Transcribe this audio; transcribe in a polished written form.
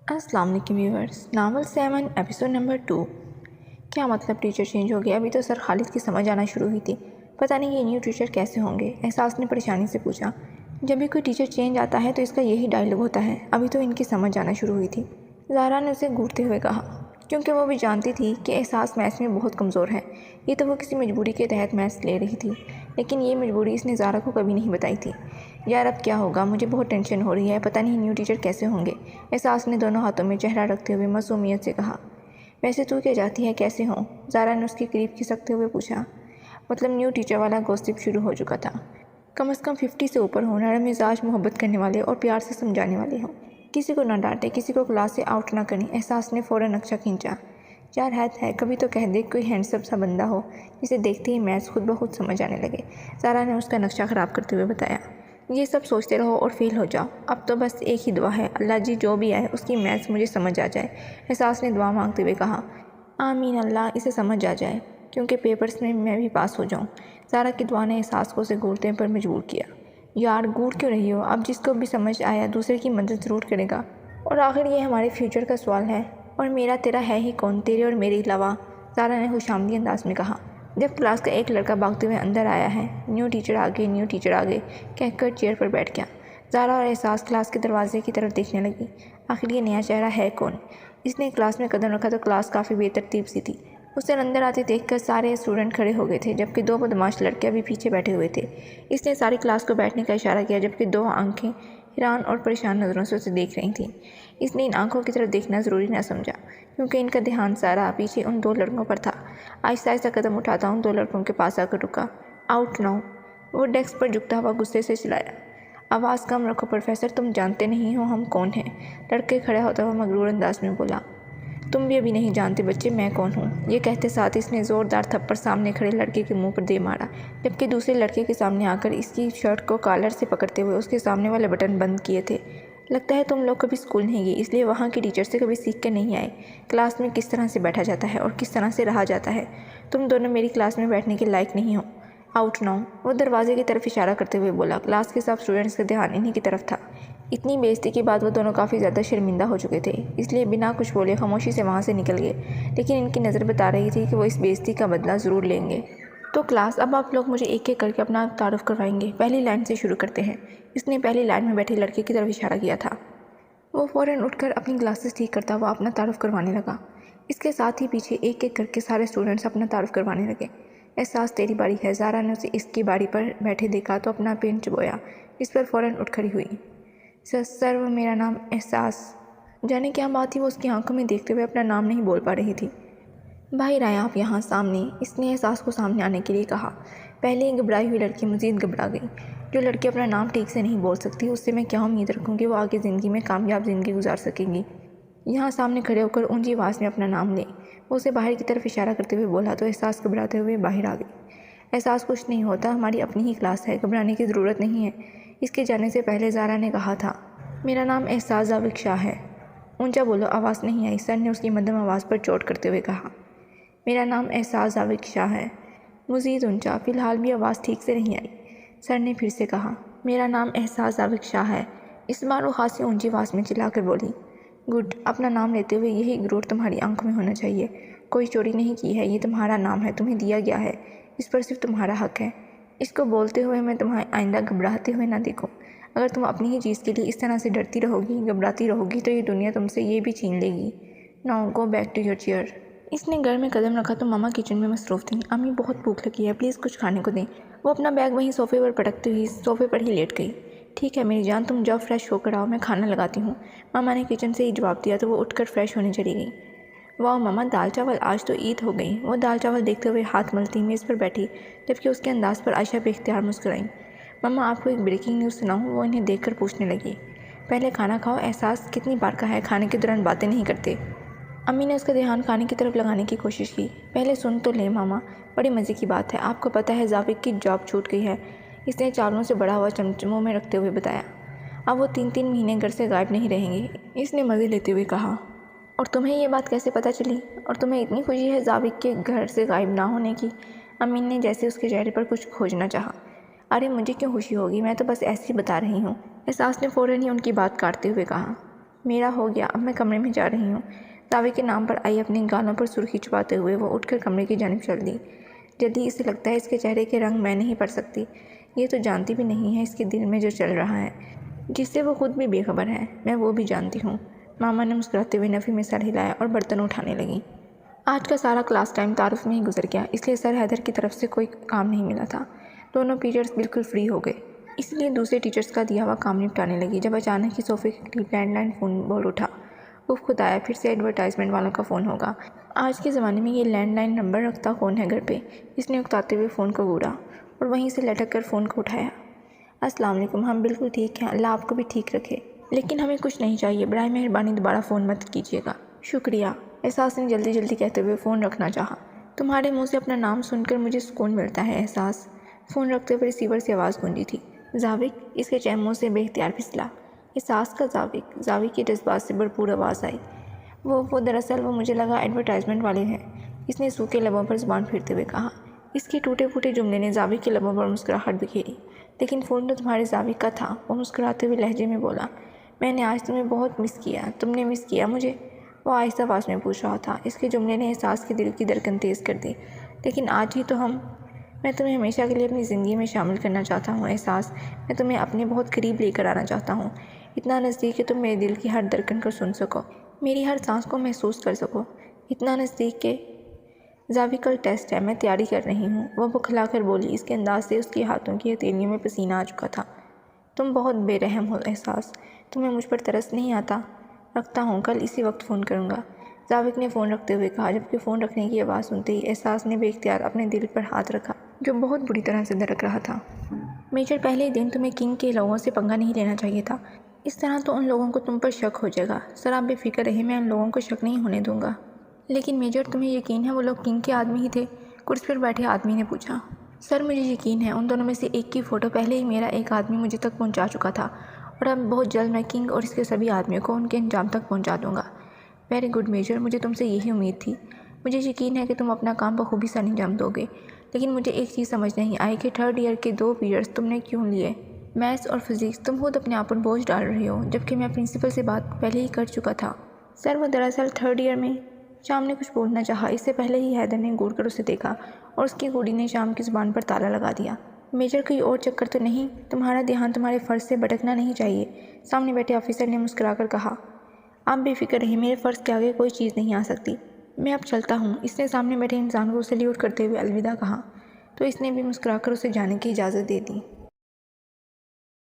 अस्सलाम वालेकुम viewers. Novel 7 episode number 2। क्या मतलब टीचर चेंज हो गया? अभी तो सर खालिद की समझ आना शुरू हुई थी। पता नहीं ये न्यू टीचर कैसे होंगे, एहसास ने परेशानी से पूछा। जब भी कोई टीचर चेंज आता है तो इसका यही डायलॉग होता है। अभी तो इनकी समझ आना शुरू हुई थी, ज़ारा ने उसे घूरते हुए कहा, क्योंकि वो भी जानती थी कि एहसास मैथ्स में बहुत कमज़ोर है। ये तो वो किसी मजबूरी के तहत मैथ्स ले रही थी, लेकिन ये मजबूरी इसने ज़ारा को कभी नहीं बताई थी। यार अब क्या होगा, मुझे बहुत टेंशन हो रही है, पता नहीं न्यू टीचर कैसे होंगे, एहसास ने दोनों हाथों में चेहरा रखते हुए मासूमियत से कहा। वैसे तू क्या चाहती है कैसे हो? ज़ारा ने उसके करीब खिसकते हुए पूछा। मतलब न्यू टीचर वाला गॉसिप शुरू हो चुका था। कम से कम 50 से ऊपर हो, नरम मिजाज, मोहब्बत करने वाले और प्यार से समझाने वाले हों। किसी को ना डांटे, किसी को क्लास से आउट ना करें। एहसास ने फ़ौरन नक्शा खींचा। यार हद है, कभी तो कह दे कोई हैंडसम सा बंदा हो जिसे देखते ही मैथ्स खुद ब खुद समझ आने लगे। ज़ारा ने उसका नक्शा ख़राब करते हुए बताया। ये सब सोचते रहो और फेल हो जाओ। अब तो बस एक ही दुआ है, अल्लाह जी जो भी आए उसकी मैथ्स मुझे समझ आ जाए। एहसास ने दुआ मांगते हुए कहा। आमीन, अल्लाह इसे समझ आ जाए, क्योंकि पेपर्स में मैं भी पास हो जाऊँ। ज़ारा की दुआ ने एहसास को उसे घूरने पर मजबूर किया। यार घूर क्यों रही हो? अब जिसको भी समझ आया दूसरे की मदद ज़रूर करेगा, और आखिर ये हमारे फ्यूचर का सवाल है, और मेरा तेरा है ही कौन तेरे और मेरे अलावा? ज़ारा ने खुशामदी अंदाज में कहा। जब क्लास का एक लड़का भागते हुए अंदर आया है, न्यू टीचर आगे, न्यू टीचर आगे कहकर चेयर पर बैठ गया। ज़ारा और एहसास क्लास के दरवाजे की तरफ देखने लगी। आखिर ये नया चेहरा है कौन? इसने क्लास में कदम रखा तो क्लास काफ़ी बेतरतीब सी थी। उसे अंदर आते देखकर सारे स्टूडेंट खड़े हो गए थे, जबकि दो बदमाश लड़के अभी पीछे बैठे हुए थे। इसने सारी क्लास को बैठने का इशारा किया, जबकि दो आंखें हैरान और परेशान नज़रों से उसे देख रही थीं। इसने इन आंखों की तरफ देखना ज़रूरी न समझा, क्योंकि इनका ध्यान सारा पीछे उन दो लड़कों पर था। आहिस्ता आहिस्ता कदम उठाता उन दो लड़कों के पास आकर रुका। आउट नाउ, वो डेस्क पर झुकता हुआ गुस्से से चिल्लाया। आवाज़ कम रखो प्रोफेसर, तुम जानते नहीं हो हम कौन हैं। लड़के खड़े होता हुआ मगरूर अंदाज में बोला। तुम भी अभी नहीं जानते बच्चे मैं कौन हूँ। ये कहते साथ इसने ज़ोरदार थप्पड़ सामने खड़े लड़के के मुंह पर दे मारा, जबकि दूसरे लड़के के सामने आकर इसकी शर्ट को कॉलर से पकड़ते हुए उसके सामने वाले बटन बंद किए थे। लगता है तुम लोग कभी स्कूल नहीं गए, इसलिए वहाँ की टीचर से कभी सीख कर नहीं आए क्लास में किस तरह से बैठा जाता है और किस तरह से रहा जाता है। तुम दोनों मेरी क्लास में बैठने के लायक नहीं हो। आउट नाउ, वो दरवाजे की तरफ इशारा करते हुए बोला। क्लास के सब स्टूडेंट्स का ध्यान इन्हीं की तरफ था। इतनी बेइज्जती के बाद वो दोनों काफ़ी ज़्यादा शर्मिंदा हो चुके थे, इसलिए बिना कुछ बोले खामोशी से वहाँ से निकल गए। लेकिन इनकी नज़र बता रही थी कि वो इस बेइज्जती का बदला ज़रूर लेंगे। तो क्लास, अब आप लोग मुझे एक एक करके अपना तारुफ करवाएंगे। पहली लाइन से शुरू करते हैं। इसने पहली लाइन में बैठे लड़के की तरफ इशारा किया था। वो फ़ौरन उठकर अपनी ग्लासेस ठीक करता हुआ अपना तारुफ करवाने लगा। इसके साथ ही पीछे एक एक करके सारे स्टूडेंट्स अपना तारुफ करवाने लगे। एहसास तेरी बारी है। ज़ारा ने उसे इसकी बारी पर बैठे देखा तो अपना पेन चबोया, इस पर फ़ौरन उठ खड़ी हुई। सर वो मेरा नाम एहसास। जाने क्या बात थी, वो उसकी आंखों में देखते हुए अपना नाम नहीं बोल पा रही थी। बाहर आए आप यहाँ सामने, इसने एहसास को सामने आने के लिए कहा। पहले ही घबराई हुई लड़की मज़ीद घबरा गई। जो लड़की अपना नाम ठीक से नहीं बोल सकती, उससे मैं क्या उम्मीद रखूँगी वो आगे ज़िंदगी में कामयाब ज़िंदगी गुजार सकेंगी। यहाँ सामने खड़े होकर ऊंची आवाज़ में अपना नाम ले। वो उसे बाहर की तरफ इशारा करते हुए बोला तो एहसास घबराते हुए बाहर आ गई। एहसास कुछ नहीं होता, हमारी अपनी ही क्लास है, घबराने की ज़रूरत नहीं है। इसके जाने से पहले ज़ारा ने कहा था, मेरा नाम एहसास जाविक शाह है। ऊंचा बोलो, आवाज़ नहीं आई। सर ने उसकी मध्यम आवाज़ पर चोट करते हुए कहा। मेरा नाम एहसास जाविक शाह है। मज़ीद ऊंचा, फ़िलहाल भी आवाज़ ठीक से नहीं आई। सर ने फिर से कहा, मेरा नाम एहसास जाविक शाह है। इस बार वो खासी ऊंची आवाज़ में चिल्लाकर बोली। गुड, अपना नाम लेते हुए यही गुरूर तुम्हारी आंखों में होना चाहिए। कोई चोरी नहीं की है, ये तुम्हारा नाम है, तुम्हें दिया गया है, इस पर सिर्फ तुम्हारा हक है। इसको बोलते हुए मैं तुम्हें आइंदा घबराते हुए ना देखूं। अगर तुम अपनी ही चीज़ के लिए इस तरह से डरती रहोगी, घबराती रहोगी, तो ये दुनिया तुमसे ये भी छीन लेगी। Now go back to your chair. इसने घर में कदम रखा तो मामा किचन में मसरूफ़ थी। अम्मी बहुत भूख लगी है, प्लीज़ कुछ खाने को दें। वो अपना बैग वहीं सोफ़े पर पटकती हुई सोफ़े पर ही लेट गई। ठीक है मेरी जान, तुम जाओ फ्रेश होकर आओ, मैं खाना लगाती हूँ। मामा ने किचन से ही जवाब दिया तो वो उठकर फ्रेश होने चली गई। वाह मामा, दाल चावल, आज तो ईद हो गई। वो दाल चावल देखते हुए हाथ मलती मेज़ पर बैठी, जबकि उसके अंदाज पर आयशा बेख्तियार मुस्कुराई। मामा आपको एक ब्रेकिंग न्यूज़ सुनाऊँ? वो इन्हें देखकर पूछने लगी। पहले खाना खाओ। एहसास कितनी बार का है, खाने के दौरान बातें नहीं करते। अम्मी ने उसका ध्यान खाने की तरफ लगाने की कोशिश की। पहले सुन तो ले मामा, बड़ी मज़े की बात है। आपको पता है जाविक की जॉब छूट गई है। इसने चावलों से बड़ा हुआ चमच मुँह में रखते हुए बताया। अब वो 3-3 महीने घर से गायब नहीं रहेंगे, इसने मज़े लेते हुए कहा। और तुम्हें ये बात कैसे पता चली? और तुम्हें इतनी खुशी है जाविक के घर से गायब ना होने की? अम्मी ने जैसे उसके चेहरे पर कुछ खोजना चाहा। अरे मुझे क्यों खुशी होगी, मैं तो बस ऐसे ही बता रही हूँ। एहसास ने फ़ौरन ही उनकी बात काटते हुए कहा। میرا ہو گیا، اب میں کمرے میں جا رہی ہوں۔ زاوی کے نام پر آئی اپنی گالوں پر سرخی چھپاتے ہوئے وہ اٹھ کر کمرے کی جانب چل دی۔ جلدی اسے لگتا ہے اس کے چہرے کے رنگ میں نہیں پڑھ سکتی، یہ تو جانتی بھی نہیں ہے اس کے دل میں جو چل رہا ہے، جس سے وہ خود بھی بے خبر ہے۔ میں وہ بھی جانتی ہوں۔ ماما نے مسکراتے ہوئے نفی میں سر ہلایا اور برتن اٹھانے لگیں۔ آج کا سارا کلاس ٹائم تعارف میں ہی گزر گیا، اس لیے سر حیدر کی طرف سے کوئی کام نہیں ملا تھا۔ دونوں پیریڈز بالکل فری ہو گئے، اس لیے دوسرے ٹیچرز کا دیا ہوا کام نپٹانے لگی جب اچانک ہی صوفے کے قریب لینڈ لائن فون بول اٹھا۔ اف خدایا، پھر سے ایڈورٹائزمنٹ والوں کا فون ہوگا۔ آج کے زمانے میں یہ لینڈ لائن نمبر رکھتا کون ہے گھر پہ؟ اس نے اکتاتے ہوئے فون کو گھوڑا اور وہیں سے لٹک کر فون کو اٹھایا۔ السلام علیکم، ہم بالکل ٹھیک ہیں، اللہ آپ کو بھی ٹھیک رکھے، لیکن ہمیں کچھ نہیں چاہیے، برائے مہربانی دوبارہ فون مت کیجیے گا۔ شکریہ، احساس نے جلدی جلدی کہتے ہوئے فون رکھنا چاہا۔ تمہارے منہ سے اپنا نام سن کر مجھے سکون ملتا ہے احساس، فون رکھتے ہوئے ریسیور سے آواز گونجی تھی۔ زاوک، اس کے چہموں سے بے اختیار پھسلا۔ احساس کا زاوک، زاوک کی جذبات سے بھرپور آواز آئی۔ وہ دراصل وہ مجھے لگا ایڈورٹائزمنٹ والے ہیں، اس نے سوکھے لبوں پر زبان پھیرتے ہوئے کہا۔ اس کے ٹوٹے پھوٹے جملے نے زاوک کے لبوں پر مسکراہٹ بکھیری۔ لیکن فون تو تمہارے زاوک کا تھا، وہ مسکراتے ہوئے لہجے میں بولا۔ میں نے آج تمہیں بہت مس کیا، تم نے مس کیا مجھے؟ وہ آہستہ آواز میں پوچھ رہا تھا۔ اس کے جملے نے احساس کے دل کی دھڑکن تیز کر دی۔ لیکن آج ہی تو میں تمہیں ہمیشہ کے لیے اپنی زندگی میں شامل کرنا چاہتا ہوں احساس، میں تمہیں اپنے بہت قریب لے کر آنا چاہتا ہوں، اتنا نزدیک کہ تم میرے دل کی ہر دھڑکن کو سن سکو، میری ہر سانس کو محسوس کر سکو، اتنا نزدیک کہ زاوک کل ٹیسٹ ہے، میں تیاری کر رہی ہوں، وہ بکھلا کر بولی۔ اس کے انداز سے اس کے ہاتھوں کی ہتھیلیوں میں پسینہ آ چکا تھا۔ تم بہت بے رحم ہو احساس، تمہیں مجھ پر ترس نہیں آتا؟ رکھتا ہوں، کل اسی وقت فون کروں گا، زاوک نے فون رکھتے ہوئے کہا، جبکہ فون رکھنے کی آواز سنتے ہی احساس نے بے اختیار اپنے دل پر ہاتھ رکھا جو بہت بری طرح سے دھڑک رہا تھا۔ میجر، پہلے ہی دن تمہیں کنگ کے لوگوں سے پنگا نہیں لینا چاہیے تھا، اس طرح تو ان لوگوں کو تم پر شک ہو جائے گا۔ سر آپ بے فکر رہے، میں ان لوگوں کو شک نہیں ہونے دوں گا۔ لیکن میجر، تمہیں یقین ہے وہ لوگ کنگ کے آدمی ہی تھے؟ کرسی پر بیٹھے آدمی نے پوچھا۔ سر مجھے یقین ہے، ان دونوں میں سے ایک کی فوٹو پہلے ہی میرا ایک آدمی مجھے تک پہنچا چکا تھا، اور اب بہت جلد میں کنگ اور اس کے سبھی آدمیوں کو ان کے انجام تک پہنچا دوں گا۔ ویری گڈ میجر، مجھے تم سے یہی امید تھی۔ مجھے یقین ہے کہ تم اپنا کام بخوبی سر انجام دو گے، لیکن مجھے ایک چیز سمجھ نہیں آئی کہ تھرڈ ایئر کے 2 پیریڈز تم نے کیوں لیے؟ میتھس اور فزکس، تم خود اپنے آپ پر بوجھ ڈال رہی ہو، جبکہ میں پرنسپل سے بات پہلے ہی کر چکا تھا۔ سر وہ دراصل تھرڈ ایئر میں، شام نے کچھ بولنا چاہا، اس سے پہلے ہی حیدر نے گھور کر اسے دیکھا اور اس کی گوڑی نے شام کی زبان پر تالا لگا دیا۔ میجر، کوئی اور چکر تو نہیں؟ تمہارا دھیان تمہارے فرض سے بھٹکنا نہیں چاہیے، سامنے بیٹھے آفیسر نے مسکرا کر کہا۔ آپ بے فکر رہیں، میرے فرض کے آگے کوئی چیز نہیں آ سکتی، میں اب چلتا ہوں، اس نے سامنے بیٹھے انسان کو سلیوٹ کرتے ہوئے الوداع کہا، تو اس نے بھی مسکرا کر اسے جانے کی اجازت دے دی۔